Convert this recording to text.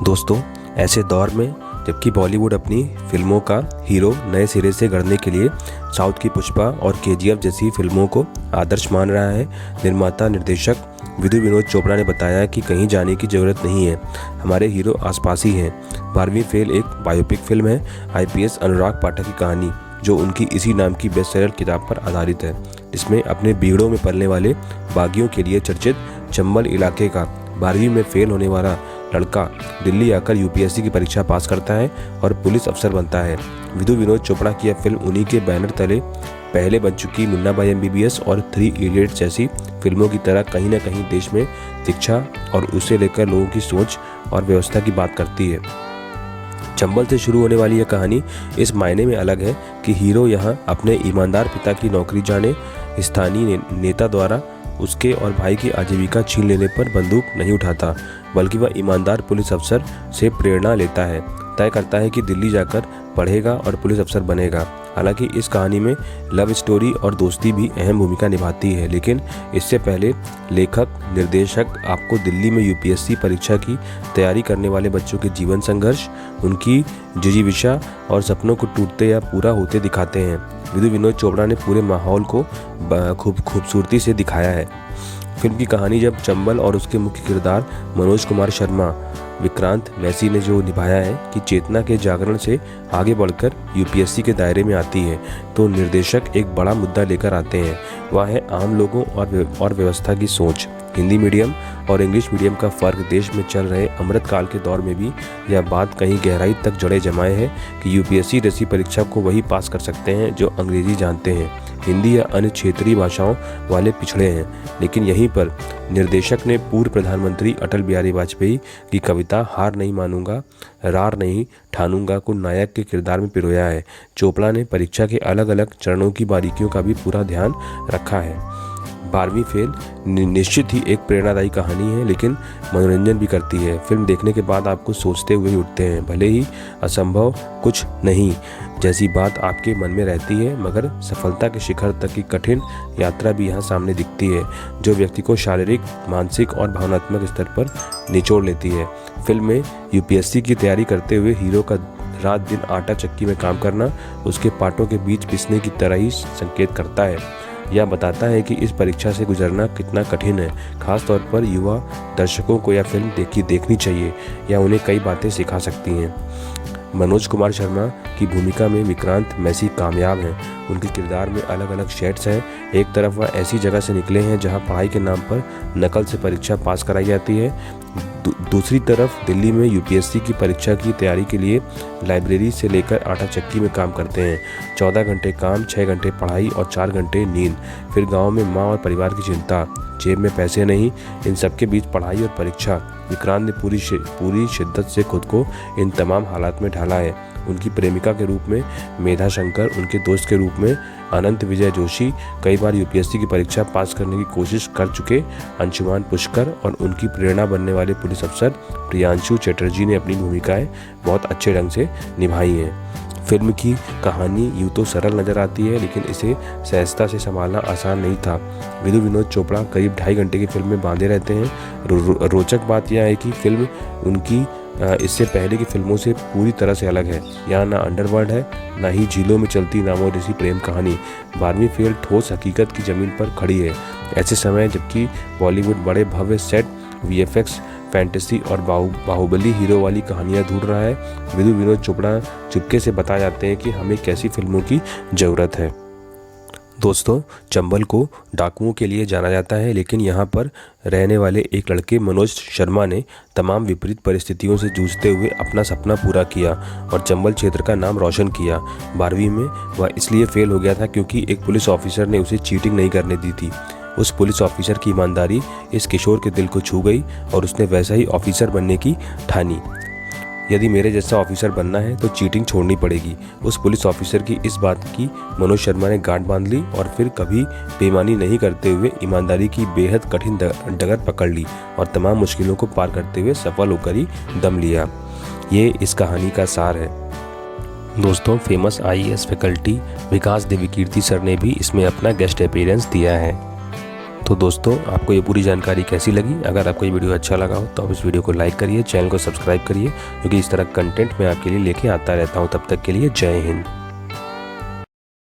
दोस्तों, ऐसे दौर में जबकि बॉलीवुड अपनी फिल्मों का हीरो नए सिरे से गढ़ने के लिए साउथ की पुष्पा और केजीएफ जैसी फिल्मों को आदर्श मान रहा है, निर्माता निर्देशक विधु विनोद चोपड़ा ने बताया कि कहीं जाने की ज़रूरत नहीं है, हमारे हीरो आसपास ही हैं। 12वीं फेल एक बायोपिक फिल्म है, आईपीएस अनुराग पाठक की कहानी, जो उनकी इसी नाम की बेस्टसेलर किताब पर आधारित है, जिसमें अपने बीड़ों में पलने वाले बागियों के लिए चर्चित चंबल इलाके का 12वीं में फेल होने वाला लड़का दिल्ली आकर यूपीएससी की परीक्षा पास करता है और पुलिस अफसर बनता है। विधु विनोद चोपड़ा की यह फिल्म उन्हीं के बैनर तले पहले बन चुकी मुन्ना भाई एमबीबीएस और 3 इडियट्स जैसी फिल्मों की तरह कहीं न कहीं देश में शिक्षा और उसे लेकर लोगों की सोच और व्यवस्था की बात करती है। चंबल से शुरू होने वाली यह कहानी इस मायने में अलग है कि हीरो यहाँ अपने ईमानदार पिता की नौकरी जाने स्थानीय नेता द्वारा उसके और भाई की आजीविका छीन लेने पर बंदूक नहीं उठाता, बल्कि वह ईमानदार पुलिस अफसर से प्रेरणा लेता है, तय करता है कि दिल्ली जाकर पढ़ेगा और पुलिस अफसर बनेगा। हालांकि इस कहानी में लव स्टोरी और दोस्ती भी अहम भूमिका निभाती है, लेकिन इससे पहले लेखक निर्देशक आपको दिल्ली में यूपीएससी परीक्षा की तैयारी करने वाले बच्चों के जीवन संघर्ष, उनकी जिजीविषा और सपनों को टूटते या पूरा होते दिखाते हैं। विधु विनोद चोपड़ा ने पूरे माहौल को खूबसूरती से दिखाया है। फिल्म की कहानी जब चंबल और उसके मुख्य किरदार मनोज कुमार शर्मा विक्रांत वैसी ने जो निभाया है कि चेतना के जागरण से आगे बढ़कर यूपीएससी के दायरे में आती है, तो निर्देशक एक बड़ा मुद्दा लेकर आते हैं। वह है आम लोगों और व्यवस्था की सोच। हिंदी मीडियम और इंग्लिश मीडियम का फ़र्क देश में चल रहे अमृतकाल के दौर में भी यह बात कहीं गहराई तक जड़े जमाए है कि यूपीएससी जैसी परीक्षा को वही पास कर सकते हैं जो अंग्रेजी जानते हैं, हिंदी या अन्य क्षेत्रीय भाषाओं वाले पिछड़े हैं। लेकिन यहीं पर निर्देशक ने पूर्व प्रधानमंत्री अटल बिहारी वाजपेयी की कविता हार नहीं मानूंगा रार नहीं ठानूंगा को नायक के किरदार में पिरोया है। चोपड़ा ने परीक्षा के अलग अलग चरणों की बारीकियों का भी पूरा ध्यान रखा है। 12वीं फेल निश्चित ही एक प्रेरणादायी कहानी है, लेकिन मनोरंजन भी करती है। फिल्म देखने के बाद आपको सोचते हुए उठते हैं, भले ही असंभव कुछ नहीं जैसी बात आपके मन में रहती है, मगर सफलता के शिखर तक की कठिन यात्रा भी यहाँ सामने दिखती है, जो व्यक्ति को शारीरिक, मानसिक और भावनात्मक स्तर पर निचोड़ लेती है। फिल्म में यूपीएससी की तैयारी करते हुए हीरो का रात दिन आटा चक्की में काम करना उसके पाटों के बीच पिसने की तरह ही संकेत करता है। यह बताता है कि इस परीक्षा से गुजरना कितना कठिन है। खास तौर पर युवा दर्शकों को यह फिल्म देखनी चाहिए या उन्हें कई बातें सिखा सकती हैं। मनोज कुमार शर्मा की भूमिका में विक्रांत मैसी कामयाब हैं। उनके किरदार में अलग अलग शेड्स हैं। एक तरफ वह ऐसी जगह से निकले हैं जहां पढ़ाई के नाम पर नकल से परीक्षा पास कराई जाती है, दूसरी तरफ दिल्ली में यूपीएससी की परीक्षा की तैयारी के लिए लाइब्रेरी से लेकर आटा चक्की में काम करते हैं। 14 घंटे काम, 6 घंटे पढ़ाई और 4 घंटे नींद। फिर गांव में माँ और परिवार की चिंता, जेब में पैसे नहीं, इन सब के बीच पढ़ाई और परीक्षा। विक्रांत ने पूरी शिद्दत से खुद को इन तमाम हालात में ढाला है। उनकी प्रेमिका के रूप में मेधा शंकर, उनके दोस्त के रूप में अनंत विजय जोशी, कई बार यूपीएससी की परीक्षा पास करने की कोशिश कर चुके अंशुमान पुष्कर और उनकी प्रेरणा बनने वाले पुलिस अफसर प्रियांशु चटर्जी ने अपनी भूमिकाएं बहुत अच्छे ढंग से निभाई हैं। फिल्म की कहानी यूँ तो सरल नज़र आती है, लेकिन इसे सहजता से संभालना आसान नहीं था। विधु विनोद चोपड़ा करीब 2.5 घंटे की फिल्म में बांधे रहते हैं। रोचक बात यह है कि फिल्म उनकी इससे पहले की फिल्मों से पूरी तरह से अलग है। यहाँ ना अंडरवर्ल्ड है, ना ही झीलों में चलती नावों जैसी प्रेम कहानी। 12वीं फेल ठोस हकीकत की ज़मीन पर खड़ी है। ऐसे समय जबकि बॉलीवुड बड़े भव्य सेट, वीएफएक्स, फैंटेसी और बाहुबली हीरो वाली कहानियाँ ढूंढ रहा है, विधु विनोद चोपड़ा चुपके से बता जाते हैं कि हमें कैसी फिल्मों की ज़रूरत है। दोस्तों, चंबल को डाकुओं के लिए जाना जाता है, लेकिन यहाँ पर रहने वाले एक लड़के मनोज शर्मा ने तमाम विपरीत परिस्थितियों से जूझते हुए अपना सपना पूरा किया और चंबल क्षेत्र का नाम रोशन किया। 12वीं में वह इसलिए फेल हो गया था क्योंकि एक पुलिस ऑफिसर ने उसे चीटिंग नहीं करने दी थी। उस पुलिस ऑफिसर की ईमानदारी इस किशोर के दिल को छू गई और उसने वैसा ही ऑफिसर बनने की ठानी। यदि मेरे जैसा ऑफिसर बनना है तो चीटिंग छोड़नी पड़ेगी। उस पुलिस ऑफिसर की इस बात की मनोज शर्मा ने गांठ बांध ली और फिर कभी बेईमानी नहीं करते हुए ईमानदारी की बेहद कठिन डगर पकड़ ली और तमाम मुश्किलों को पार करते हुए सफल होकर ही दम लिया। ये इस कहानी का सार है। दोस्तों, फेमस आईएएस फैकल्टी विकास देवीकीर्ति सर ने भी इसमें अपना गेस्ट अपीयरेंस दिया है। तो दोस्तों, आपको ये पूरी जानकारी कैसी लगी? अगर आपको ये वीडियो अच्छा लगा हो तो आप इस वीडियो को लाइक करिए, चैनल को सब्सक्राइब करिए, क्योंकि इस तरह कंटेंट मैं आपके लिए लेके आता रहता हूँ। तब तक के लिए जय हिंद।